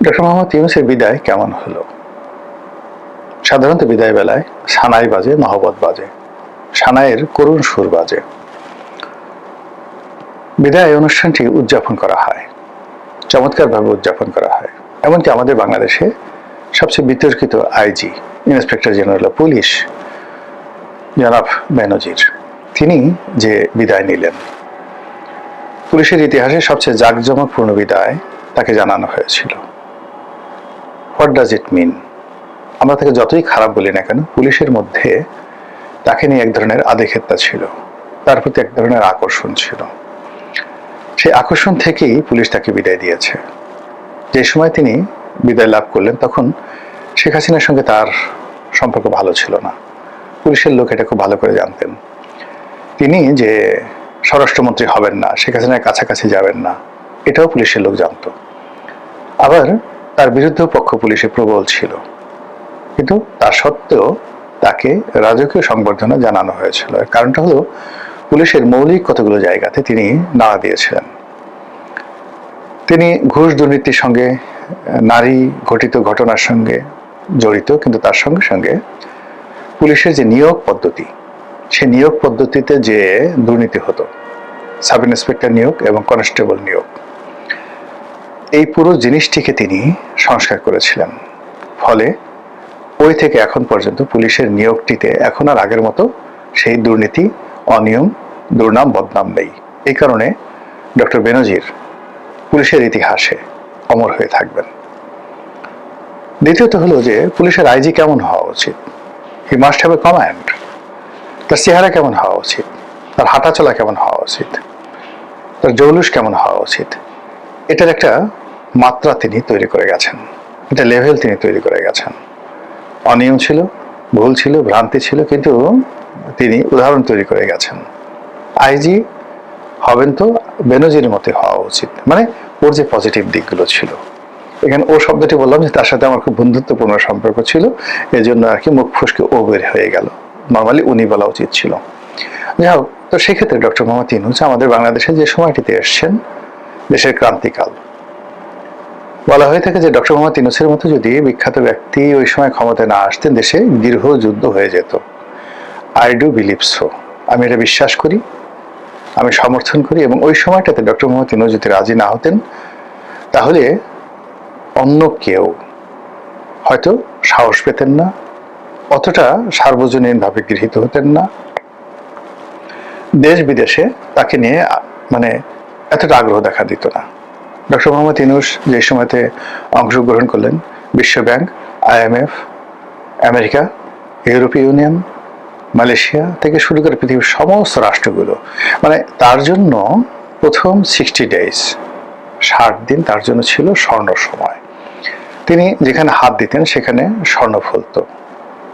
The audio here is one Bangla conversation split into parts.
ডক্টর মোহাম্মদ ইউনূসের বিদায় কেমন হলো? সাধারণত বিদায় বেলায় সানাই বাজে, নহবত বাজে, সানাইয়ের করুণ সুর বাজে। বিদায় অনুষ্ঠানটি উদযাপন করা হয়, চমৎকারভাবে উদযাপন করা হয়। এমনকি আমাদের বাংলাদেশে সবচেয়ে বিতর্কিত IG, inspector general of police জনাব বেনজির, তিনি যে বিদায় নিলেন, পুলিশের ইতিহাসে সবচেয়ে জাঁকজমকপূর্ণ বিদায় তাকে জানানো হয়েছিল। হোয়াট ডাজ ইট মিন? আমরা তাকে যতই খারাপ বলি না কেন, পুলিশের মধ্যে তাকে নিয়ে এক ধরনের আধিক্যতা ছিল, তার প্রতি এক ধরনের আকর্ষণ ছিল। সেই আকর্ষণ থেকেই পুলিশ তাকে বিদায় দিয়েছে। যে সময় তিনি বিদায় লাভ করলেন তখন শেখ হাসিনার সঙ্গে তার সম্পর্ক ভালো ছিল না। পুলিশের লোক এটা খুব ভালো করে জানতেন। তিনি যে স্বরাষ্ট্রমন্ত্রী হবেন না, শেখ হাসিনার কাছাকাছি যাবেন না, এটাও পুলিশের লোক জানত। আবার তার বিরুদ্ধে পক্ষ পুলিশে প্রবল ছিল, কিন্তু তা সত্ত্বেও তাকে রাজকীয় সংবর্ধনা জানানো হয়েছিল। এর কারণটা হলো পুলিশের মৌলিক কতগুলো জায়গাতে তিনি নাড়া দিয়েছিলেন। তিনি ঘুষ দুর্নীতির সঙ্গে, নারী ঘটিত ঘটনার সঙ্গে জড়িত, কিন্তু তার সঙ্গে সঙ্গে পুলিশের যে নিয়োগ পদ্ধতি, সেই নিয়োগ পদ্ধতিতে যে দুর্নীতি হতো, সাব ইন্সপেক্টর নিয়োগ এবং কনস্টেবল নিয়োগ, এই পুরো জিনিসটিকে তিনি সংস্কার করেছিলেন। ফলে ওই থেকে এখন পর্যন্ত পুলিশের নিয়োগটিতে এখন আর আগের মতো সেই দুর্নীতি, অনিয়ম, দুর্নাম, বদনাম নেই। এই কারণে ডক্টর বেনজির পুলিশের ইতিহাসে অমর হয়ে থাকবেন। দ্বিতীয়ত হলো যে পুলিশের আইজি কেমন হওয়া উচিত? He must have a command. তার চেহারা কেমন হওয়া উচিত? তার হাঁটাচলা কেমন হওয়া উচিত? তার জৌলুস কেমন হওয়া উচিত? এটার একটা মাত্রা তিনি তৈরি করে গেছেন, এটা লেভেল তিনি তৈরি করে গেছেন। অনিয়ম ছিল, ভুল ছিল, ভ্রান্তি ছিল, কিন্তু তিনি উদাহরণ তৈরি করে গেছেন। আইজি হবেন তো বেনজির মতে হওয়া উচিত, মানে ওর যে পজিটিভ দিকগুলো ছিল। এখানে ও শব্দটি বললাম যে তার সাথে আমার খুব বন্ধুত্বপূর্ণ সম্পর্ক ছিল, এজন্য আর কি মুখ ফুসকে ও বের হয়ে গেল, নর্মালি উনি বলা উচিত ছিল। যাই হোক, তো সেক্ষেত্রে ডক্টর মোহাম্মদ ইউনূস আমাদের বাংলাদেশে যে সময়টিতে এসছেন, দেশের ক্রান্তিকাল, বলা হয়ে থাকে যে ডক্টর মোহাম্মদ ইউনূসের মতো যদি বিখ্যাত ব্যক্তি ওই সময় ক্ষমতায় না আসতেন, দেশে দীর্ঘ যুদ্ধ হয়ে যেত। আই ডু বিলিভ সো, আমি এটা বিশ্বাস করি, আমি সমর্থন করি। এবং ওই সময়টাতে ডক্টর মোহাম্মদ ইউনূস যদি রাজি না হতেন, তাহলে অন্য কেউ হয়তো সাহস পেতেন না, অতটা সার্বজনীনভাবে গৃহীত হতেন না, দেশ বিদেশে তাকে নিয়ে মানে এতটা আগ্রহ দেখা দিত না। ডক্টর মোহাম্মদ ইউনূস যে সময়তে অংশগ্রহণ করলেন, বিশ্ব ব্যাংক, IMF, আমেরিকা, ইউরোপীয় ইউনিয়ন, মালয়েশিয়া থেকে শুরু করে পৃথিবীর সমস্ত রাষ্ট্রগুলো, মানে তার জন্য প্রথম 60 days, 60 দিন তার জন্য ছিল স্বর্ণ সময়। তিনি যেখানে হাত দিতেন সেখানে স্বর্ণ ফলত।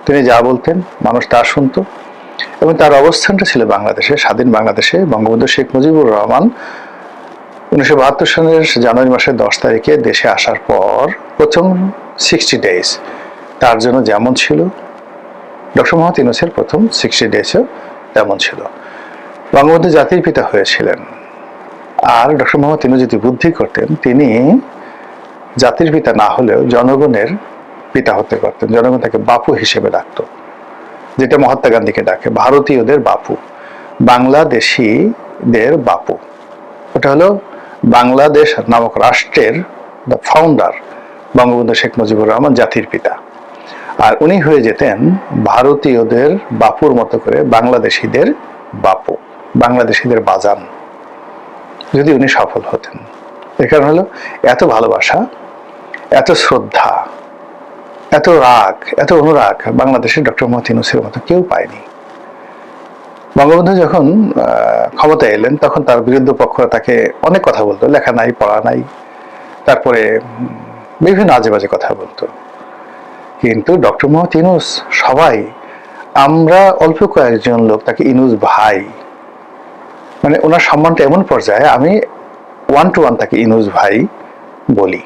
তিনি যা বলতেন মানুষ তা শুনত। এবং তার অবস্থানটা ছিল বাংলাদেশে, স্বাধীন বাংলাদেশে। বঙ্গবন্ধু শেখ মুজিবুর রহমান 1972 সালের জানুয়ারি মাসের 10 তারিখে দেশে আসার পর প্রথম 60 days তার জন্য যেমন ছিল, ডক্টর মোহাম্মদ ইউনূসের প্রথম 60 daysও তেমন ছিল। বঙ্গবন্ধু জাতির পিতা হয়েছিলেন, আর ডক্টর মোহাম্মদ ইউনূস যদি বুদ্ধি করতেন, তিনি জাতির পিতা না হলেও জনগণের পিতা হতে পারতেন। জনগণ তাকে বাপু হিসেবে ডাকত, যেটা মহাত্মা গান্ধীকে ডাকে ভারতীয়দের বাপু, বাংলাদেশিদের বাপু। ওটা হলো বাংলাদেশ নামক রাষ্ট্রের ফাউন্ডার বঙ্গবন্ধু শেখ মুজিবুর রহমান, জাতির পিতা। আর উনি হয়ে যেতেন ভারতীয়দের বাপুর মতো করে বাংলাদেশিদের বাপু, বাংলাদেশিদের বাজান, যদি উনি সফল হতেন। এর কারণ হলো এত ভালোবাসা, এত শ্রদ্ধা, এত রাগ, এত অনুরাগ বাংলাদেশে ডক্টর মোহাম্মদ ইউনূসের মতো কেউ পায়নি। বঙ্গবন্ধু যখন ক্ষমতায় এলেন, তখন তার বিরুদ্ধ পক্ষরা তাকে অনেক কথা বলতো, লেখা নাই, পড়া নাই, তারপরে বিভিন্ন আজে বাজে কথা বলতো। কিন্তু ডক্টর মোহাম্মদ ইউনূস, সবাই, আমরা অল্প কয়েকজন লোক তাকে ইউনূস ভাই, মানে ওনার সম্মানটা এমন পর্যায়ে আমি 1 to 1 তাকে ইউনূস ভাই বলি।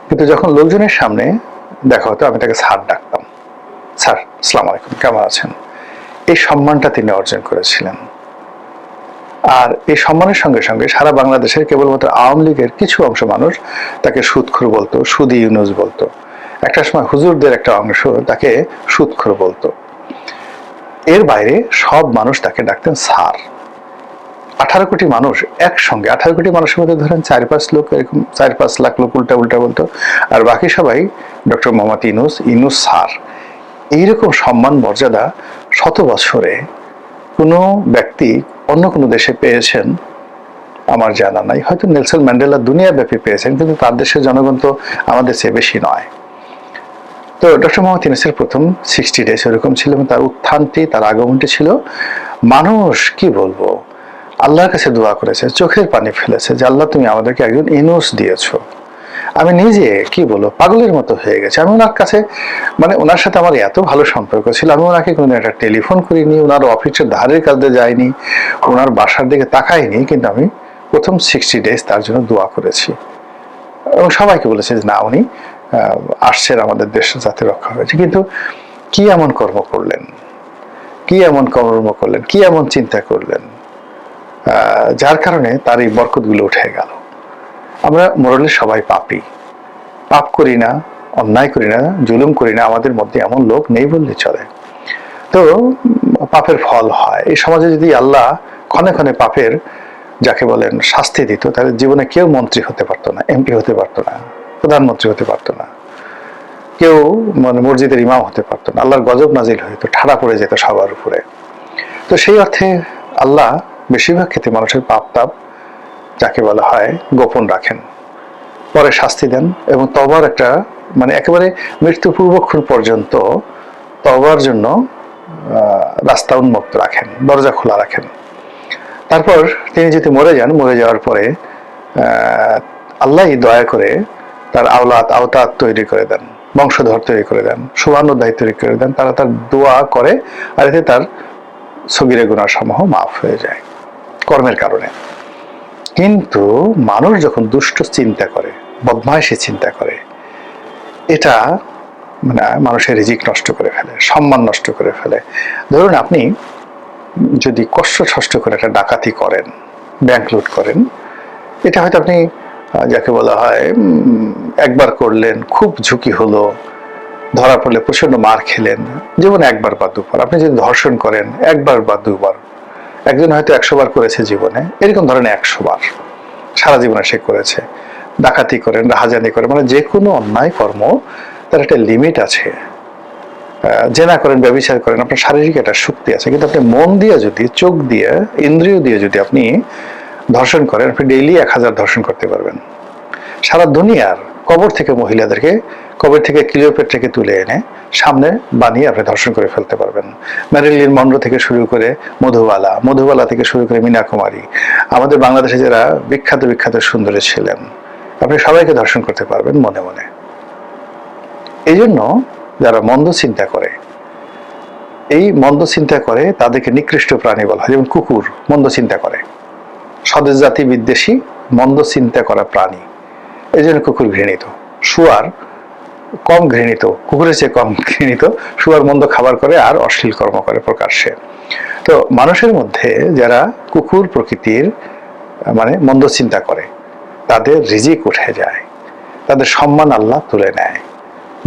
কিন্তু যখন লোকজনের সামনে দেখা হতো, আমি তাকে স্যার ডাকতাম, স্যার আসসালামু আলাইকুম, কেমন আছেন? এই সম্মানটা তিনি অর্জন করেছিলেন। আর এই সম্মানের সঙ্গে সঙ্গে সারা বাংলাদেশের কেবলমাত্র আওয়ামী লীগের কিছু অংশ মানুষ তাকে সুদখোর বলতো, সুদী ইউনুস বলতো। একটা সময় হুজুরদের একটা অংশ তাকে সুদখোর বলতো। এর বাইরে সব মানুষ তাকে ডাকতেন স্যার। 18 কোটি মানুষ একসঙ্গে, 18 কোটি মানুষের মধ্যে ধরেন 4-5 লোক, এরকম 4-5 লাখ লোক উল্টা উল্টা বলতো, আর বাকি সবাই ডক্টর মোহাম্মদ ইউনুস, ইউনুস স্যার। এইরকম সম্মান মর্যাদা শত বছরে কোনো ব্যক্তি অন্য কোনো দেশে পেয়েছেন আমার জানা নাই। হয়তো নেলসন ম্যান্ডেলা দুনিয়াব্যাপী পেয়েছেন, কিন্তু তার দেশের জনগণ তো আমাদের চেয়ে বেশি নয়। তো ডক্টর মোহাম্মদ ইউনূসের প্রথম 60 ডেজ এরকম ছিল, এবং তার উত্থানটি, তার আগমনটি ছিল, মানুষ কি বলবো, আল্লাহর কাছে দোয়া করেছে, চোখের পানি ফেলেছে যে আল্লাহ তুমি আমাদেরকে একজন ইউনূস দিয়েছো। আমি নিজে কি বলবো পাগলের মতো হয়ে গেছে। আমি ওনার কাছে, মানে ওনার সাথে আমার এত ভালো সম্পর্ক ছিল, আমি ওনাকে কোনো একটা টেলিফোন করিনি, ওনার অফিসের ধারের কাছে যাইনি, ওনার বাসার দিকে তাকাইনি, কিন্তু আমি প্রথম 60 ডেজ তার জন্য দোয়া করেছি এবং সবাইকে বলেছে যে না, উনি আসছেন আমাদের দেশ যাতে রক্ষা হয়েছে। কিন্তু কি এমন কর্ম করলেন, কি এমন কর্ম করলেন, কি এমন চিন্তা করলেন যার কারণে তার এই বরকতগুলো উঠে গেল। আমরা মোরালে সবাই পাপী, পাপ করি না, অন্যায় করি না, জুলুম করি না, আমাদের মধ্যে এমন লোক নেই বললে চলে। তো পাপের ফল হয়। এই সমাজে যদি আল্লাহ ক্ষণে ক্ষণে পাপের যাকে বলেন শাস্তি দিত, তাহলে জীবনে কেউ মন্ত্রী হতে পারতো না, এমপি হতে পারতো না, প্রধানমন্ত্রী হতে পারতো না, কেউ মানে মসজিদের ইমাম হতে পারতো না, আল্লাহর গজব নাজিল হইতো, ঠাড়া পড়ে যেত সবার উপরে। তো সেই অর্থে আল্লাহ বেশিরভাগ ক্ষেত্রে মানুষের পাপ তাপ যাকে বলা হয় গোপন রাখেন, পরে শাস্তি দেন, এবং তওবার একটা মানে একেবারে মৃত্যু পূর্বক্ষণ পর্যন্ত তওবার জন্য রাস্তা উন্মুক্ত রাখেন, দরজা খোলা রাখেন। তারপর তিনি যদি মরে যান, মরে যাওয়ার পরে আল্লাহই দয়া করে তার আওতাত তৈরি করে দেন, বংশধর তৈরি করে দেন, শুভানুধ্যায়ী তৈরি করে দেন, তারা তার দোয়া করে, আর এতে তার সগীরে গুনাহ সমূহ মাফ হয়ে যায় কর্মের কারণে। কিন্তু মানুষ যখন দুষ্ট চিন্তা করে, বদমাইশি চিন্তা করে, এটা মানে মানুষের রিজিক নষ্ট করে ফেলে, সম্মান নষ্ট করে ফেলে। ধরুন আপনি যদি কষ্ট করে একটা ডাকাতি করেন, ব্যাংক লুট করেন, এটা হয়তো আপনি যাকে বলা হয় একবার করলেন, খুব ঝুঁকি হলো, ধরা পড়লে প্রচন্ড মার খেলেন, জীবনে একবার বা দুবার। আপনি যদি ধর্ষণ করেন একবার বা দুবার, একজন হয়তো 100 বার করেছে জীবনে, এরকম ধরনের 100 বার সারা জীবনে সে করেছে। ডাকাতি করেন, রাহাজানি করেন, মানে যে কোনো অন্যায় কর্ম তার একটা লিমিট আছে। জেনা করেন, ব্যভিচার করেন, আপনার শারীরিক একটা শক্তি আছে, কিন্তু আপনি মন দিয়ে যদি, চোখ দিয়ে, ইন্দ্রিয় দিয়ে যদি আপনি ধর্ষণ করেন, আপনি ডেইলি 1000 ধর্ষণ করতে পারবেন। সারা দুনিয়ার কবর থেকে মহিলাদেরকে, কবর থেকে ক্লিওপেট্রাকে তুলে এনে সামনে বানিয়ে আপনি ধর্ষণ করে ফেলতে পারবেন। ম্যারিলিন মনরো থেকে শুরু করে মধুবালা থেকে শুরু করে মীনা কুমারী, আমাদের বাংলাদেশে যারা বিখ্যাত সুন্দরী ছিলেন, আপনি সবাইকে ধর্ষণ করতে পারবেন মনে মনে। এই জন্য যারা মন্দ চিন্তা করে, এই মন্দ চিন্তা করে তাদেরকে নিকৃষ্ট প্রাণী বলা হয়। যেমন কুকুর মন্দ চিন্তা করে, স্বদেশ জাতি বিদ্বেষী মন্দ চিন্তা করা প্রাণী, এই জন্য কুকুর ঘৃণিত। শুয়ার কম ঘৃণিত, কুকুরের চেয়ে কম ঘৃণিত। শুয়ার মন্দ খাবার করে আর অশ্লীল কর্ম করে প্রকাশ্যে। তো মানুষের মধ্যে যারা কুকুর প্রকৃতির মানে মন্দ চিন্তা করে, তাদের রিজিক উঠে যায়, তাদের সম্মান আল্লাহ তুলে নেয়,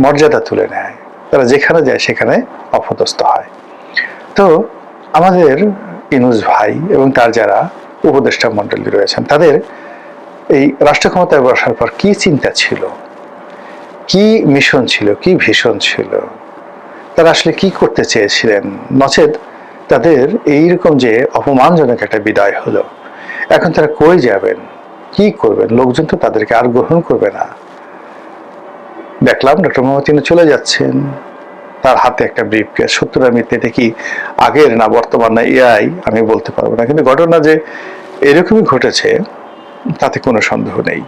মর্যাদা তুলে নেয়, তারা যেখানে যায় সেখানে অপদস্থ হয়। তো আমাদের ইউনূস ভাই এবং তার যারা উপদেষ্টা মণ্ডলী রয়েছেন, তাদের এই রাষ্ট্র ক্ষমতায় বসার পর কি চিন্তা ছিল, কি মিশন ছিল, কি ভিশন ছিল, তারা আসলে কি করতে চেয়েছিলেন? নচেত তাদের এইরকম যে অপমানজনক একটা বিদায় হলো, এখন তারা কই যাবেন, কি করবেন? লোকজন তো তাদেরকে আর গ্রহণ করবে না। দেখলাম ডক্টর মোহাম্মদ ইউনূস চলে যাচ্ছেন, তার হাতে একটা ব্রিফকেস। সত্যি মিথ্যে, এটা কি আগের না বর্তমান না এআই আমি বলতে পারবো না, কিন্তু ঘটনা যে এরকমই ঘটেছে তাতে কোনো সন্দেহ নেই।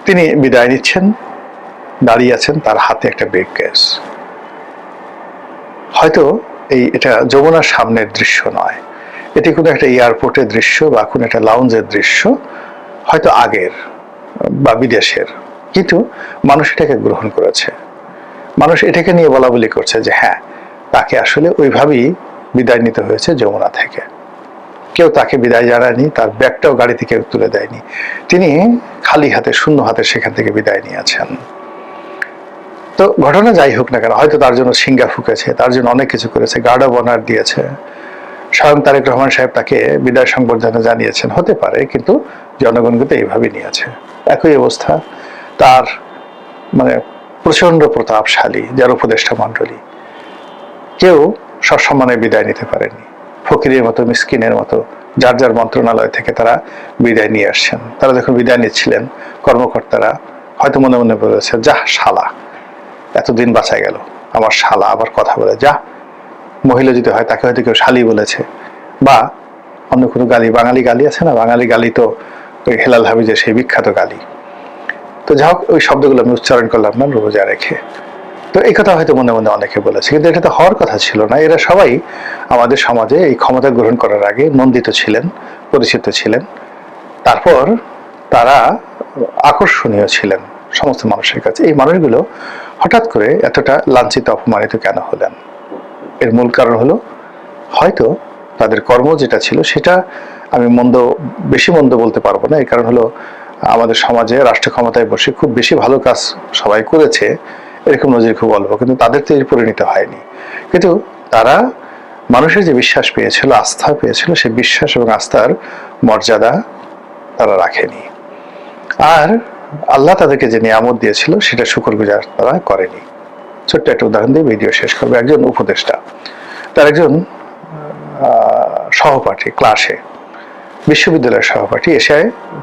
তিনি বিদায় নিচ্ছেন, দাঁড়িয়ে আছেন, তার হাতে একটা ব্রিফকেস। হয়তো এটা যমুনার সামনের দৃশ্য নয়, এটি কোনো একটা এয়ারপোর্টের দৃশ্য বা কোনো একটা লাউঞ্জের দৃশ্য, হয়তো আগের বা বিদেশের, কিন্তু মানুষ এটাকে গ্রহণ করেছে। মানুষ এটাকে নিয়ে বলা বলি করছে যে হ্যাঁ, তাকে আসলে ওইভাবেই বিদায় নিতে হয়েছে যমুনা থেকে। কেউ তাকে বিদায় জানায়নি, তার ব্যাগটাও গাড়ি থেকে তুলে দেয়নি। তিনি খালি হাতে, শূন্য হাতে সেখান থেকে বিদায় নিয়েছেন। তো ঘটনা যাই হোক না কেন, হয়তো তার জন্য সিঙ্গা ফুকেছে, তার জন্য অনেক কিছু করেছে, গার্ড অব অনার দিয়েছে, স্বয়ং তারেক রহমান সাহেব তাকে বিদায় সংবর্ধনা জানিয়েছেন, হতে পারে, কিন্তু জনগণ কিন্তু এইভাবে নিয়েছে। একই অবস্থা তার মানে প্রচন্ড প্রতাপশালী যার উপদেষ্টা মণ্ডলী, কেউ সসম্মানে বিদায় নিতে পারেনি। ফকিরের মতো, মিসকিনের মতো যার যার মন্ত্রণালয় থেকে তারা বিদায় নিয়ে আসছেন। তারা যখন বিদায় নিচ্ছিলেন, কর্মকর্তারা হয়তো মনে মনে বলেছে, যা শালা, এতদিন বাঁচা গেল, আমার শালা আবার কথা বলে, যা। মহিলা যদি হয় তাকে হয়তো কেউ শালি বলেছে, বা অন্য কোনো গালি, বাঙালি গালি আছে না, বাঙালি গালি তো ওই হেলাল হাবিজের সেই বিখ্যাত গালি। তো যাই হোক, ওই শব্দগুলো আমি উচ্চারণ করলাম না রোজা রেখে। তো এই কথা হয়তো মনে মনে অনেকে বলেছে, কিন্তু এটা তো হওয়ার কথা ছিল না। এরা সবাই আমাদের সমাজে এই ক্ষমতা গ্রহণ করার আগে নন্দিত ছিলেন, পরিচিত ছিলেন, তারপর তারা আকর্ষণীয় ছিলেন সমস্ত মানুষের কাছে। এই মানুষগুলো হঠাৎ করে এতটা লাঞ্ছিত, অপমানিত কেন হলেন? এর মূল কারণ হলো হয়তো তাদের কর্ম যেটা ছিল সেটা আমি বেশি মন্দ বলতে পারবো না। এই কারণ হলো আমাদের সমাজে রাষ্ট্র ক্ষমতায় বসে খুব বেশি ভালো কাজ সবাই করেছে, এরকম নজির খুব অল্প, কিন্তু তাদের তো এর পরিণত হয়নি। কিন্তু তারা মানুষের যে বিশ্বাস পেয়েছিল, আস্থা পেয়েছিল, সেই বিশ্বাস এবং আস্থার মর্যাদা তারা রাখেনি। আর আল্লাহ তাদেরকে যে নিয়ামত দিয়েছিল সেটা শুকরগুজার তারা করেনি। ছোট্ট একটা উদাহরণ দিয়ে ভিডিও শেষ করবে। একজন উপদেষ্টা, তার একজন সহপাঠী, ক্লাসে বিশ্ববিদ্যালয়ের সহপাঠী এসে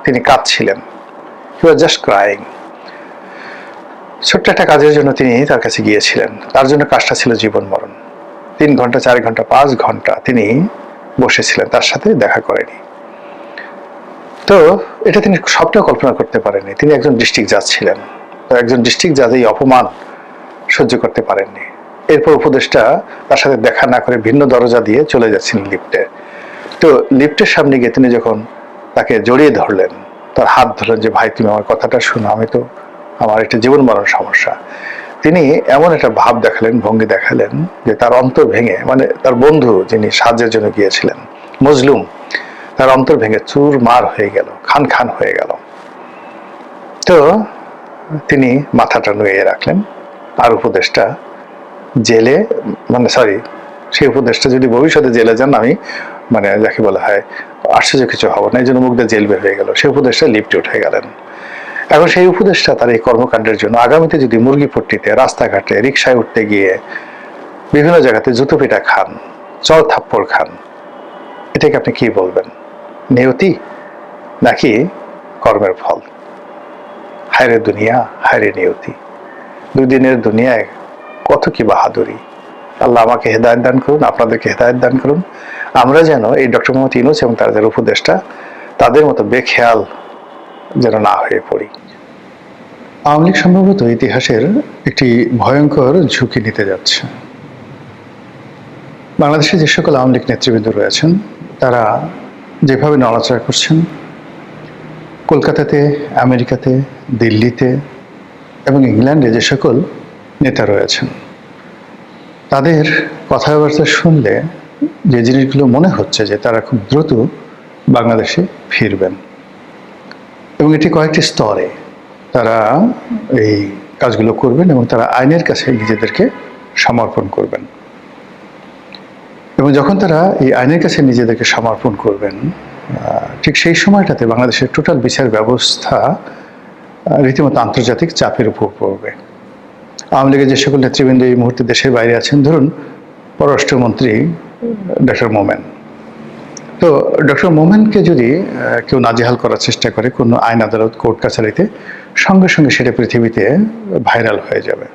তিনি কাঁদছিলেন, হি ওয়াজ জাস্ট ক্রাইং। ছোট্ট একটা কাজের জন্য তিনি তার কাছে গিয়েছিলেন, তার জন্য কাজটা ছিল জীবন মরণ। 3 ঘন্টা, 4 ঘন্টা, 5 ঘন্টা তিনি বসেছিলেন, তার সাথে দেখা করেনি। তো এটা তিনি স্বপ্নেও কল্পনা করতে পারেননি। তিনি একজন ডিস্ট্রিক্ট জাজ ছিলেন, তো একজন ডিস্ট্রিক্ট জাজ এই অপমান সহ্য করতে পারেননি। এরপর উপদেষ্টা তার সাথে দেখা না করে ভিন্ন দরজা দিয়ে চলে যাচ্ছিলেন লিফটে। তো লিফটের সামনে গিয়ে তিনি যখন তাকে জড়িয়ে ধরলেন, তার হাত ধরলেন যে, ভাই তুমি আমার কথাটা শুনো, আমার একটা জীবন মরণ সমস্যা। তিনি এমন একটা ভাব দেখালেন, ভঙ্গি দেখালেন যে তার অন্তর ভেঙে, মানে তার বন্ধু যিনি সাহায্যের জন্য গিয়েছিলেন, মজলুম, তার অন্তর ভেঙে চুরমার হয়ে গেল, খান খান হয়ে গেল। তো তিনি মাথাটা নুয়ে রাখলেন। আর উপদেষ্টা জেলে, সেই উপদেষ্টা যদি ভবিষ্যতে জেলে যান, আমি যাকে বলা হয় আশ্চর্য কিছু হব না, এই জন্য মুখ দিয়ে জেল বের হয়ে গেল। সেই উপদেষ্টা লিফটে উঠে গেলেন। এখন সেই উপদেষ্টা তার এই কর্মকাণ্ডের জন্য আগামীতে যদি মুরগিপট্টিতে, রাস্তাঘাটে, রিক্সায় উঠতে গিয়ে বিভিন্ন জায়গাতে জুতো পিটা খান, চর থাপ্পড় খান, এটাকে আপনি কি বলবেন? নিয়তি নাকি কর্মের ফল? হায়রে দুনিয়া, হায়রে নিয়তি। 2 দিনের দুনিয়ায় কত কি বাহাদুরি। আল্লাহ আমাকে হেদায়েত দান করুন, আপনাদেরকে হেদায়েত দান করুন। আমরা যেন এই ডক্টর মোহাম্মদ ইউনূস এবং তাদের উপদেষ্টা, তাদের মতো বেখেয়াল যেন না হয়ে পড়ি। আওয়ামী লীগ সম্ভবত ইতিহাসের একটি ভয়ঙ্কর ঝুঁকি নিতে যাচ্ছে। বাংলাদেশে যে সকল আওয়ামী লীগ নেতৃবৃন্দ রয়েছেন, তারা যেভাবে নড়াচড়া করছেন, কলকাতাতে, আমেরিকাতে, দিল্লিতে এবং ইংল্যান্ডে যে সকল নেতা রয়েছেন, তাদের কথাবার্তা শুনলে যে জিনিসগুলো মনে হচ্ছে যে তারা খুব দ্রুত বাংলাদেশে ফিরবেন, এবং এটি কয়েকটি স্তরে তারা এই কাজগুলো করবেন এবং তারা আইনের কাছে নিজেদেরকে সমর্পণ করবেন। এবং যখন তারা এই আইনের কাছে নিজেদেরকে সমর্পণ করবেন, ঠিক সেই সময়টাতে বাংলাদেশের টোটাল বিচার ব্যবস্থা রীতিমতো আন্তর্জাতিক চাপের উপর পড়বে। আওয়ামী লীগের যে সকল নেতৃবৃন্দ এই মুহূর্তে দেশের বাইরে আছেন, ধরুন পররাষ্ট্রমন্ত্রী ডক্টর মোমেন, তো ডক্টর মোমেনকে যদি কেউ নাজেহাল করার চেষ্টা করে কোনো আইন আদালত, কোর্ট কাছারিতে, সঙ্গে সঙ্গে সেটা পৃথিবীতে ভাইরাল হয়ে যাবে।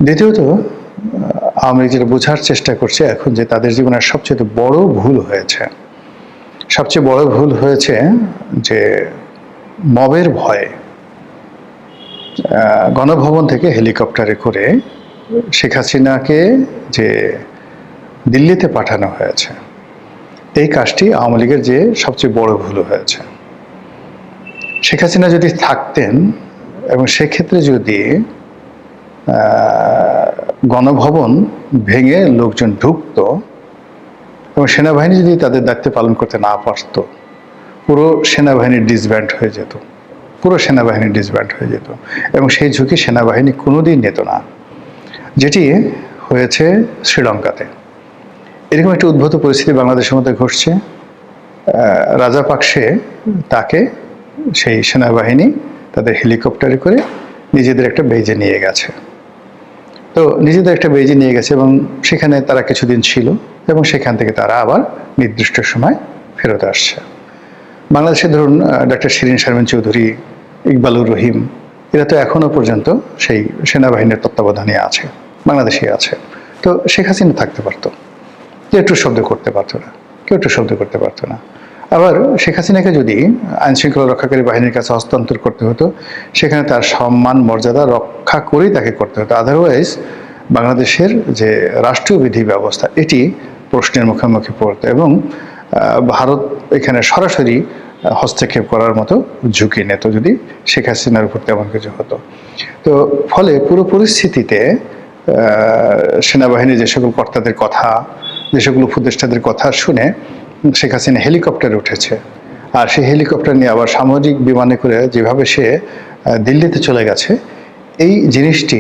দ্বিতীয়ত, আওয়ামী লীগ যেটা বোঝার চেষ্টা করছে এখন, যে তাদের জীবনের সবচেয়ে বড় ভুল হয়েছে যে মবের ভয়ে গণভবন থেকে হেলিকপ্টারে করে শেখ হাসিনাকে যে দিল্লিতে পাঠানো হয়েছে, এই কাজটি আওয়ামী লীগের যে সবচেয়ে বড় ভুল হয়েছে। শেখ হাসিনা যদি থাকতেন এবং সেক্ষেত্রে যদি গণভবন ভেঙে লোকজন ঢুকতো, এবং সেনাবাহিনী যদি তাদের দায়িত্ব পালন করতে না পারত, পুরো সেনাবাহিনীর ডিসব্যান্ড হয়ে যেত, পুরো সেনাবাহিনী ডিসব্যান্ড হয়ে যেত, এবং সেই ঝুঁকি সেনাবাহিনী কোনোদিন নিত না, যেটি হয়েছে শ্রীলঙ্কাতে। এরকম একটি উদ্ভূত পরিস্থিতি বাংলাদেশের মধ্যে ঘটছে। রাজাপাকসে তাকে সেই সেনাবাহিনী তাদের হেলিকপ্টারে করে নিজেদের একটা বেজে নিয়ে গেছে। তো নিজেদের একটা বেজে নিয়ে গেছে এবং সেখানে তারা কিছুদিন ছিল এবং সেখান থেকে তারা আবার নির্দিষ্ট সময় ফেরত আসছে। বাংলাদেশে ধরুন ডক্টর শিরিন শারমিন চৌধুরী, ইকবালুর রহিম, এরা তো এখনো পর্যন্ত সেই সেনাবাহিনীর তত্ত্বাবধানে আছে, বাংলাদেশে আছে। তো শেখ হাসিনা থাকতে পারতো, কেউ একটু শব্দ করতে পারতো না, কেউ একটু শব্দ করতে পারতো না। আবার শেখ হাসিনাকে যদি আইন শৃঙ্খলা রক্ষাকারী বাহিনীর কাছে হস্তান্তর করতে হতো, সেখানে তার সম্মান মর্যাদা রক্ষা করেই তাকে করতে হতো। আদারওয়াইজ বাংলাদেশের যে রাষ্ট্রীয় বিধি ব্যবস্থা এটি প্রশ্নের মুখোমুখি পড়তো এবং ভারত এখানে সরাসরি হস্তক্ষেপ করার মতো ঝুঁকি নিত যদি শেখ হাসিনার উপর তেমন কিছু হতো। তো ফলে পুরো পরিস্থিতিতে সেনাবাহিনীর যে সকল কর্তাদের কথা, যে সকল উপদেষ্টাদের কথা শুনে শেখ হাসিনা হেলিকপ্টারে উঠেছে, আর সেই হেলিকপ্টার নিয়ে আবার সামরিক বিমানে করে যেভাবে সে দিল্লিতে চলে গেছে, এই জিনিসটি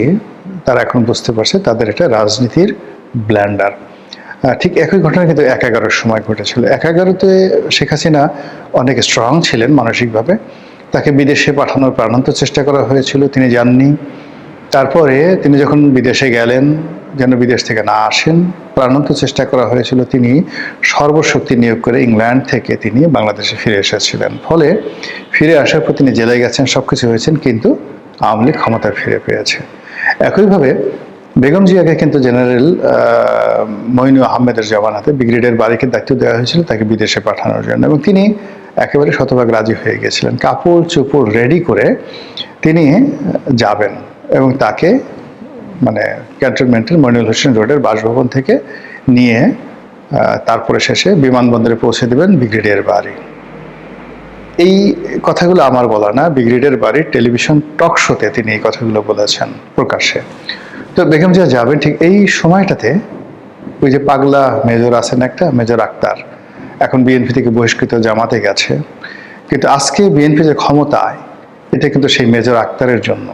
তারা এখন বুঝতে পারছে তাদের একটা রাজনীতির ব্ল্যান্ডার। ঠিক একই ঘটনা কিন্তু ১১-র সময় ঘটেছিল। ১১-তে শেখ হাসিনা অনেক স্ট্রং ছিলেন মানসিকভাবে, তাকে বিদেশে পাঠানোর প্রাণান্ত চেষ্টা করা হয়েছিল, তিনি যাননি। তারপরে তিনি যখন বিদেশে গেলেন, যেন বিদেশ থেকে না আসেন, প্রাণান্ত চেষ্টা করা হয়েছিল, তিনি সর্বশক্তি নিয়োগ করে ইংল্যান্ড থেকে তিনি বাংলাদেশে ফিরে এসেছিলেন। ফলে ফিরে আসার পর তিনি জেলে গেছেন, সব কিছু হয়েছেন, কিন্তু আওয়ামী লীগ ক্ষমতায় ফিরে পেয়েছে। একইভাবে বেগম জিয়াকে কিন্তু জেনারেল মইনু আহমেদের জমানাতে ব্রিগেডিয়ার বারিকে দায়িত্ব দেওয়া হয়েছিল তাকে বিদেশে পাঠানোর জন্য, এবং তিনি একেবারে শতভাগ রাজি হয়ে গেছিলেন। কাপড় চোপড় রেডি করে তিনি যাবেন এবং তাকে মানে ক্যান্টনমেন্টের মইনুল হোসেন রোডের বাসভবন থেকে নিয়ে তারপরে শেষে বিমানবন্দরে পৌঁছে দেবেন ব্রিগেডিয়ার বারি। এই কথাগুলো আমার বলা না, ব্রিগেডিয়ার বারির টেলিভিশন টক শোতে তিনি এই কথাগুলো বলেছেন প্রকাশ্যে। তো বেগম জিয়া যাবেন ঠিক এই সময়টাতে ওই যে পাগলা মেজর আছেন একটা, মেজর আক্তার, এখন বিএনপি থেকে বহিষ্কৃত, জামাতে গেছে, কিন্তু আজকে বিএনপি যে ক্ষমতায়, এটা কিন্তু সেই মেজর আক্তারের জন্য।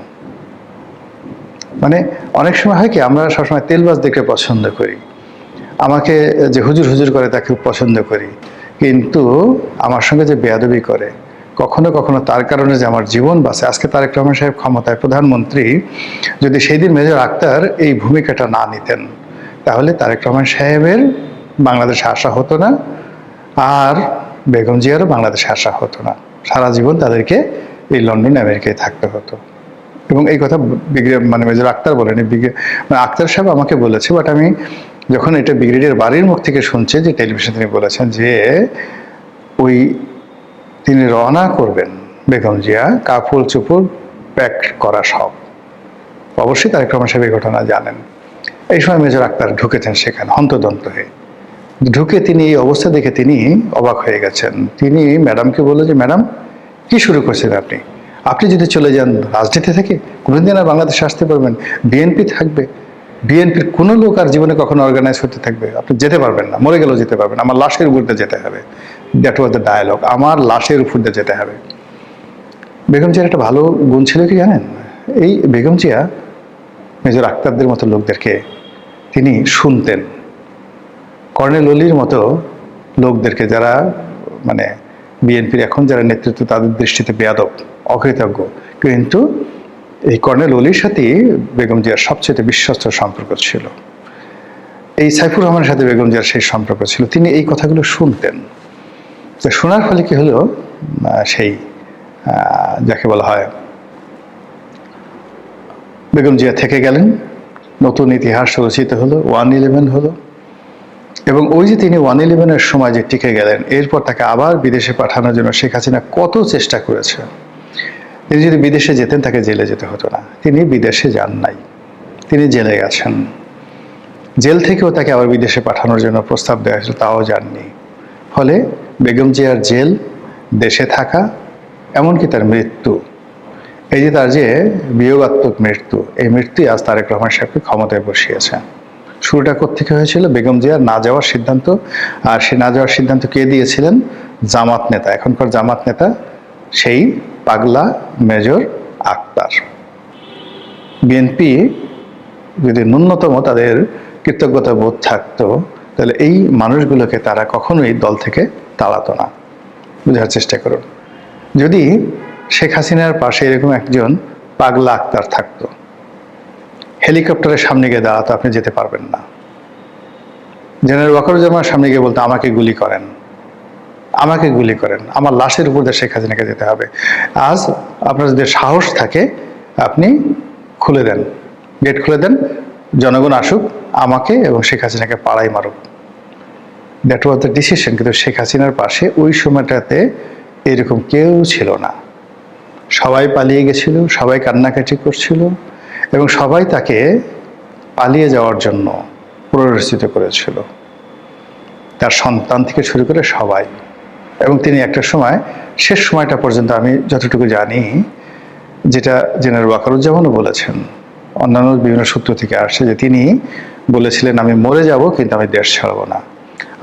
মানে অনেক সময় হয় কি, আমরা সবসময় তেলবাজ দেখে পছন্দ করি, আমাকে যে হুজুর হুজুর করে তাকে পছন্দ করি, কিন্তু আমার সঙ্গে যে বেয়াদবি করে, কখনো কখনো তার কারণে যে আমার জীবন বাঁচে। আজকে তারেক রহমান সাহেব ক্ষমতায়, প্রধানমন্ত্রী, যদি সেই দিন মেজর আক্তার এই ভূমিকাটা না নিতেন, তাহলে তারেক রহমান সাহেবের বাংলাদেশে আসা হতো না, আর বেগম জিয়ারও বাংলাদেশে আসা হতো না। সারা জীবন তাদেরকে এই লন্ডন আমেরিকায় থাকতে হতো। এবং এই কথা মানে মেজর আক্তার বলেনি, মানে আক্তার সাহেব আমাকে বলেছে, বাট আমি যখন এটা ব্রিগেডিয়ার বাড়ির মুখ থেকে শুনছি, যে টেলিভিশন তিনি বলেছেন যে ওই তিনি রওনা করবেন বেগম জিয়া, কাপড় চোপড় প্যাক করা সব। অবশ্যই তারেক রহমান সাহেব এই ঘটনা জানেন। এই সময় মেজর আক্তার ঢুকেছেন সেখানে হন্তদন্ত হয়ে। ঢুকে তিনি এই অবস্থা দেখে তিনি অবাক হয়ে গেছেন। তিনি ম্যাডামকে বলল যে, ম্যাডাম কি শুরু করছেন আপনি? আপনি যদি চলে যান রাজনীতি থেকে, কোনোদিন আর বাংলাদেশে আসতে পারবেন? বিএনপি থাকবে, বিএনপির কোনো লোক আর জীবনে কখনো অর্গানাইজ হতে থাকবে, আপনি যেতে পারবেন না, মরে গেলেও যেতে পারবেন, আমার লাশের উপর দিয়ে যেতে হবে। দ্যাট ওয়াজ দ্য ডায়ালগ, আমার লাশের উপর দিয়ে যেতে হবে। বেগম জিয়ার একটা ভালো গুণ ছিল কি জানেন? এই বেগম জিয়া মেজর আক্তারদের মতো লোকদেরকে তিনি শুনতেন, কর্নেল অলির মতো লোকদেরকে, যারা মানে বিএনপির এখন যারা নেতৃত্ব, তাদের দৃষ্টিতে বেয়াদব, অকৃতজ্ঞ, কিন্তু এই কর্নেল অলির সাথেই বেগম জিয়ার সবচেয়ে বিশ্বস্ত সম্পর্ক ছিল। এই সাইফুর রহমানের সাথে বেগম জিয়ার সেই সম্পর্ক ছিল। তিনি এই কথাগুলো শুনতেন। তো শোনার ফলে কি হলো, সেই যাকে বলা হয় বেগম জিয়া থেকে গেলেন, নতুন ইতিহাস রচিত হলো, 1/11 হলো। এবং ওই যে তিনি 1/11-এর সময় যে টিকে গেলেন, এরপর তাকে আবার বিদেশে পাঠানোর জন্য শেখ হাসিনা কত চেষ্টা করেছে। তিনি যদি বিদেশে যেতেন, তাকে জেলে যেতে হতো না। তিনি বিদেশে যান নাই, তিনি জেলে গেছেন। জেল থেকেও তাকে আবার বিদেশে পাঠানোর জন্য প্রস্তাব দেওয়া হয়েছিল, তাও যাননি। ফলে বেগম জিয়ার জেল, দেশে থাকা, এমনকি তার মৃত্যু, এই যে তার যে বিয়োগাত্মক মৃত্যু, এই মৃত্যুই আজ তারেক রহমান সাহেবকে ক্ষমতায় বসিয়েছে। শুরুটা কোত্থেকে হয়েছিল? বেগম জিয়ার না যাওয়ার সিদ্ধান্ত। আর সে না যাওয়ার সিদ্ধান্ত কে দিয়েছিলেন? জামাত নেতা, এখনকার জামাত নেতা সেই পাগলা মেজর আক্তার। বিএনপি যদি ন্যূনতম তাদের কৃতজ্ঞতা বোধ থাকতো, তাহলে এই মানুষগুলোকে তারা কখনোই দল থেকে তাড়াতো না। বোঝার চেষ্টা করুন। যদি শেখ হাসিনার পাশে এরকম একজন পাগলা আক্তার থাকতো, হেলিকপ্টারের সামনে গিয়ে দাঁড়াতো, আপনি যেতে পারবেন না। জেনারেল ওয়াকারুজ্জামানের সামনে গিয়ে বলতো আমাকে গুলি করেন, আমাকে গুলি করেন, আমার লাশের উপর দিয়ে শেখ হাসিনাকে যেতে হবে। আজ আপনার যদি সাহস থাকে, আপনি খুলে দেন, গেট খুলে দেন, জনগণ আসুক, আমাকে এবং শেখ হাসিনাকে পাড়াই মারুক। That was the decision. কিন্তু শেখ হাসিনার পাশে ওই সময়টাতে এরকম কেউ ছিল না। সবাই পালিয়ে গেছিল, সবাই কান্নাকাটি করছিল এবং সবাই তাকে পালিয়ে যাওয়ার জন্য প্ররোচিত করেছিল, তার সন্তান থেকে শুরু করে সবাই। এবং তিনি একটা সময়, শেষ সময়টা পর্যন্ত আমি যতটুকু জানি, যেটা জেনারেল ওয়াকারুজ্জামানও বলেছেন, অন্যান্য বিভিন্ন সূত্র থেকে আসছে, যে তিনি বলেছিলেন আমি মরে যাব কিন্তু আমি দেশ ছাড়ব না,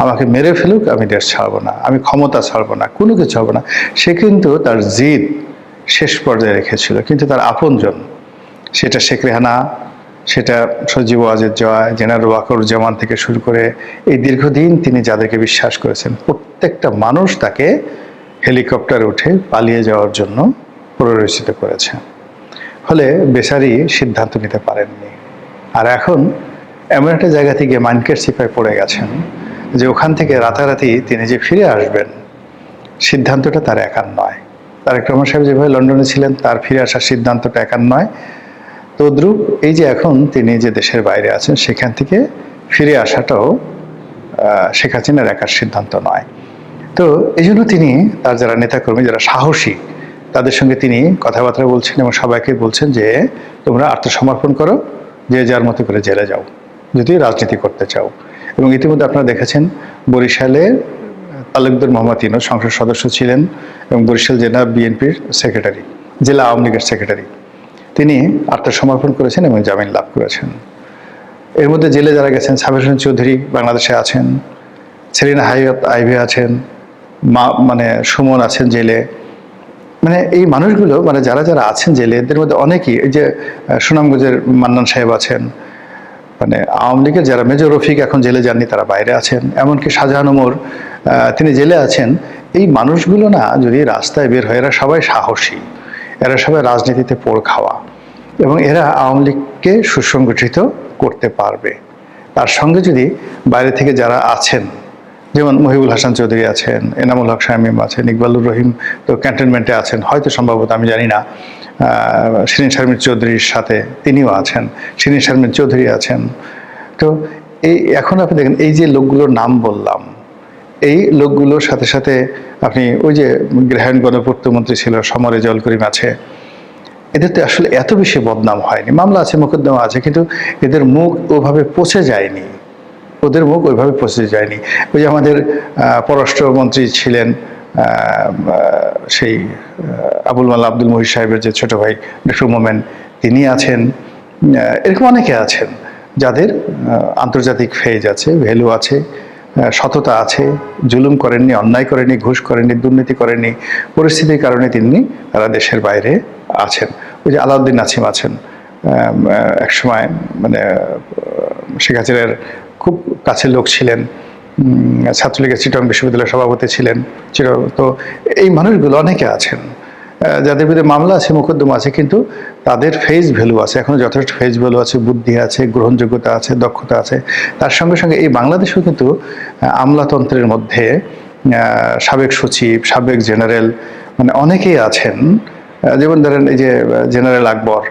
আমাকে মেরে ফেলুক আমি দেশ ছাড়ব না, আমি ক্ষমতা ছাড়ব না, কোনো কিছু হবে না। সে কিন্তু তার জিদ শেষ পর্যায়ে রেখেছিল। কিন্তু তার আপনজন, সেটা শেখ রেহানা, সেটা সজীব ওয়াজেদ জয়, জেনারেল ওয়াকারুজ্জামান থেকে শুরু করে এই দীর্ঘদিন তিনি যাদেরকে বিশ্বাস করেছেন, প্রত্যেকটা মানুষ তাকে হেলিকপ্টারে উঠে পালিয়ে যাওয়ার জন্য প্ররোচিত করেছে। ফলে বেচারি সিদ্ধান্ত নিতে পারেননি। আর এখন এমন একটা জায়গা থেকে মাইনকের চিপায় পড়ে গেছেন যে ওখান থেকে রাতারাতি তিনি যে ফিরে আসবেন, সিদ্ধান্তটা তার একার নয়। তারেক রহমান সাহেব যেভাবে লন্ডনে ছিলেন, তার ফিরে আসার সিদ্ধান্তটা একার নয়। তদ্রূপ এই যে এখন তিনি যে দেশের বাইরে আছেন, সেখান থেকে ফিরে আসাটাও শেখ হাসিনার একার সিদ্ধান্ত নয়। তো এই জন্য তিনি তার যারা নেতাকর্মী, যারা সাহসী, তাদের সঙ্গে তিনি কথাবার্তা বলছেন এবং সবাইকে বলছেন যে তোমরা আত্মসমর্পণ করো, যে যার মতো করে জেলে যাও যদি রাজনীতি করতে চাও। এবং ইতিমধ্যে আপনারা দেখেছেন বরিশালে তালুকদার মোহাম্মদ ইউনূস সংসদ সদস্য ছিলেন এবং বরিশাল জেলা বিএনপির সেক্রেটারি, জেলা আওয়ামী লীগের সেক্রেটারি, তিনি আত্মসমর্পণ করেছেন এবং জামিন লাভ করেছেন। এর মধ্যে জেলে যারা গেছেন, সাবির হোসেন চৌধুরী বাংলাদেশে আছেন, সেলিনা হায়াত আইভি আছেন, মানে সুমন আছেন জেলে। মানে এই মানুষগুলো, মানে যারা যারা আছেন জেলে, এদের মধ্যে অনেকেই, এই যে সুনামগঞ্জের মান্নান সাহেব আছেন, মানে আওয়ামী লীগের যারা, মেজর রফিক এখন জেলে যাননি, তারা বাইরে আছেন, এমনকি শাহজাহান ওমর তিনি জেলে আছেন। এই মানুষগুলো না যদি রাস্তায় বের হয়, এরা সবাই সাহসী, এরা সবাই রাজনীতিতে পোড় খাওয়া এবং এরা আওয়ামী লীগকে সুসংগঠিত করতে পারবে। তার সঙ্গে যদি বাইরে থেকে যারা আছেন, যেমন মহিবুল হাসান চৌধুরী আছেন, এনামুল হক শামীম আছেন, ইকবালুর রহিম তো ক্যান্টনমেন্টে আছেন, হয়তো সম্ভবত, আমি জানি না, শিরিন শারমিন চৌধুরীর সাথে তিনিও আছেন, শিরিন শারমিন চৌধুরী আছেন। তো এই এখন আপনি দেখেন, এই যে লোকগুলোর নাম বললাম, এই লোকগুলোর সাথে সাথে আপনি ওই যে গৃহায়ণ গণপূর্তমন্ত্রী ছিল সমরে জল করিম আছে, এদের তো আসলে এত বেশি বদনাম হয়নি, মামলা আছে, মোকদ্দমা আছে, কিন্তু এদের মুখ ওভাবে পচে যায়নি, ওদের মুখ ওইভাবে পচে যায়নি। ওই যে আমাদের পররাষ্ট্রমন্ত্রী ছিলেন সেই আবুল মাল্লা আব্দুল মহিদ সাহেবের যে ছোট ভাই ডক্টর মোমেন, তিনি আছেন, এরকম অনেকে আছেন যাদের আন্তর্জাতিক ফেজ আছে, ভ্যালু আছে, সততা আছে, জুলুম করেননি, অন্যায় করেননি, ঘুষ করেননি, দুর্নীতি করেননি, পরিস্থিতির কারণে তারা দেশের বাইরে আছেন। ওই যে আলাউদ্দিন নাছিম আছেন, একসময় মানে শেখ হাসিনার খুব কাছের লোক ছিলেন, ছাত্রলীগের চিটং বিশ্ববিদ্যালয়ের সভাপতি ছিলেন। তো এই মানুষগুলো অনেকে আছেন যাদের বিরুদ্ধে মামলা আছে, মোকদ্দমা আছে, কিন্তু তাদের ফেস ভ্যালু আছে, এখনো যথেষ্ট ফেস ভ্যালু আছে, বুদ্ধি আছে, গ্রহণযোগ্যতা আছে, দক্ষতা আছে। তার সঙ্গে সঙ্গে এই বাংলাদেশেও কিন্তু আমলাতন্ত্রের মধ্যে সাবেক সচিব, সাবেক জেনারেল, মানে অনেকেই আছেন। যেমন ধরেন এই যে জেনারেল আকবর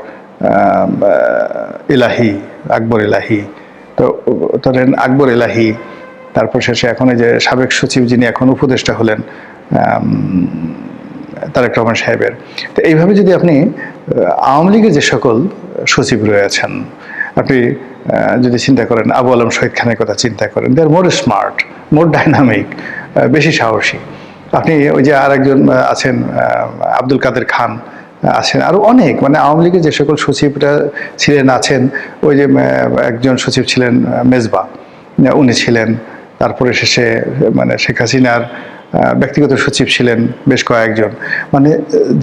ইলাহি, আকবর ইলাহি, তো ধরেন আকবর ইলাহি, তারপর শেষে এখন এই যে সাবেক সচিব যিনি এখন উপদেষ্টা হলেন তারেক রহমান সাহেবের। তো এইভাবে যদি আপনি আওয়ামী লীগের যে সকল সচিব রয়েছেন, আপনি যদি চিন্তা করেন, আবু আলম শহীদ খানের কথা চিন্তা করেন, দে আর মোর স্মার্ট, মোর ডাইনামিক, বেশি সাহসী। আপনি ওই যে আর একজন আছেন আব্দুল কাদের খান, আছেন, আরো অনেক, মানে আওয়ামী লীগের যে সকল সচিবরা ছিলেন আছেন, ওই যে একজন সচিব ছিলেন মেজবা, উনি ছিলেন, তারপরে শেষে মানে শেখ হাসিনার ব্যক্তিগত সচিব ছিলেন বেশ কয়েকজন, মানে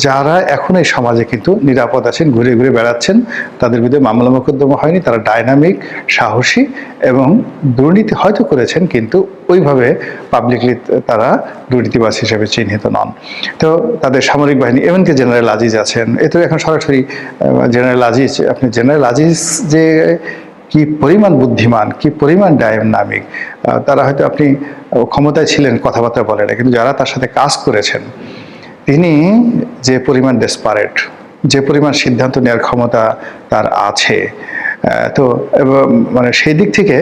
যারা এখন এই সমাজে কিন্তু নিরাপদ আছেন, ঘুরে ঘুরে বেড়াচ্ছেন, তাদের বিরুদ্ধে মামলা মোকদ্দমা হয়নি, তারা ডাইনামিক, সাহসী এবং দুর্নীতি হয়তো করেছেন কিন্তু ওইভাবে পাবলিকলি তারা দুর্নীতিবাজ হিসেবে চিহ্নিত নন। তো তাদের সামরিক বাহিনী, এমনকি জেনারেল আজিজ আছেন, এ তো এখন সরাসরি জেনারেল আজিজ, আপনি জেনারেল আজিজ যে কি পরিমাণ বুদ্ধিমান, কি পরিমাণ ডায়নামিক, তারা হয়তো আপনি ক্ষমতায় ছিলেন, কথাবার্তা বলে না, কিন্তু যারা তার সাথে কাজ করেছেন, তিনি যে পরিমাণ ডেসপারেট, যে পরিমাণ সিদ্ধান্ত নেওয়ার ক্ষমতা তার আছে, তো মানে সেই দিক থেকে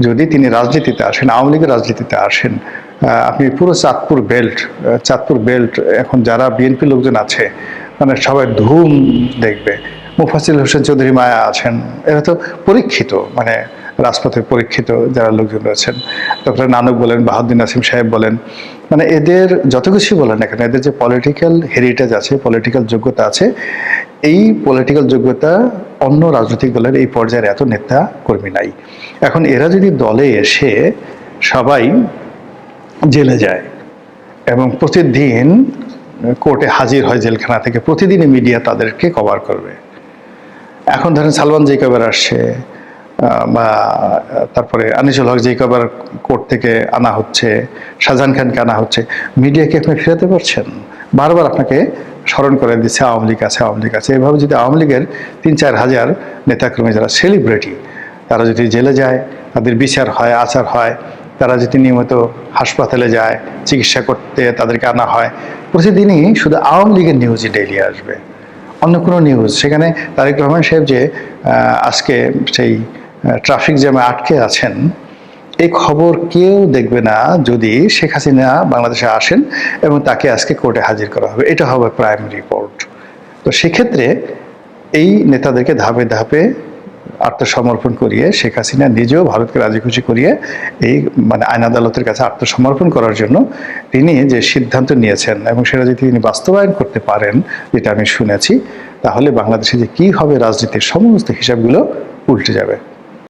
যদি তিনি রাজনীতিতে আসেন, আওয়ামী লীগের রাজনীতিতে আসেন, আপনি পুরো চাঁদপুর বেল্ট এখন যারা বিএনপি লোকজন আছে, মানে সবাই ধুম দেখবে। মুফাজ্জল হোসেন চৌধুরী মায়া আছেন, এরা তো পরীক্ষিত, মানে রাজপথে পরীক্ষিত যারা লোকজন রয়েছেন, ডক্টর নানক বলেন, বাহাউদ্দিন নাসিম সাহেব বলেন, মানে এদের যত কিছুই বলেন না কেন, এদের যে পলিটিক্যাল হেরিটেজ আছে, পলিটিক্যাল যোগ্যতা আছে, এই পলিটিক্যাল যোগ্যতা অন্য রাজনৈতিক দলের এই পর্যায়ের এত নেতা কর্মী নাই। এখন এরা যদি দলে এসে সবাই জেলে যায় এবং প্রতিদিন কোর্টে হাজির হয় জেলখানা থেকে, প্রতিদিনই মিডিয়া তাদেরকে কভার করবে। এখন ধরেন সালমান যে কবার আসছে, বা তারপরে আনিসুল হক যে কবার কোর্ট থেকে আনা হচ্ছে, শাহজাহান খানকে আনা হচ্ছে, মিডিয়াকে আপনি ফেরাতে পারছেন? বারবার আপনাকে স্মরণ করে দিচ্ছে আওয়ামী লীগ আছে, আওয়ামী লীগ আছে। এভাবে যদি আওয়ামী লীগের ৩-৪ হাজার নেতাকর্মী যারা সেলিব্রিটি, তারা যদি জেলে যায়, তাদের বিচার হয়, আচার হয়, তারা যদি নিয়মিত হাসপাতালে যায়, চিকিৎসা করতে তাদেরকে আনা হয়, প্রতিদিনই শুধু আওয়ামী লীগের নিউজই ডেইলি আসবে, অন্য কোনো নিউজ। সেখানে তারেক রহমান সাহেব যে আজকে সেই ট্রাফিক জ্যামে আটকে আছেন, এই খবর কেউ দেখবে না যদি শেখ হাসিনা বাংলাদেশে আসেন এবং তাকে আজকে কোর্টে হাজির করা হবে, এটা হবে প্রাইম রিপোর্ট। তো সেক্ষেত্রে এই নেতাদেরকে ধাপে ধাপে আত্মসমর্পণ করিয়ে, শেখ হাসিনা নিজেও ভারতকে রাজি খুশি করিয়ে এই মানে আইন আদালতের কাছে আত্মসমর্পণ করার জন্য তিনি যে সিদ্ধান্ত নিয়েছেন, এবং সেটা যদি তিনি বাস্তবায়ন করতে পারেন, যেটা আমি শুনেছি, তাহলে বাংলাদেশে যে কি হবে রাজনীতির সমস্ত হিসাবগুলো উল্টে যাবে।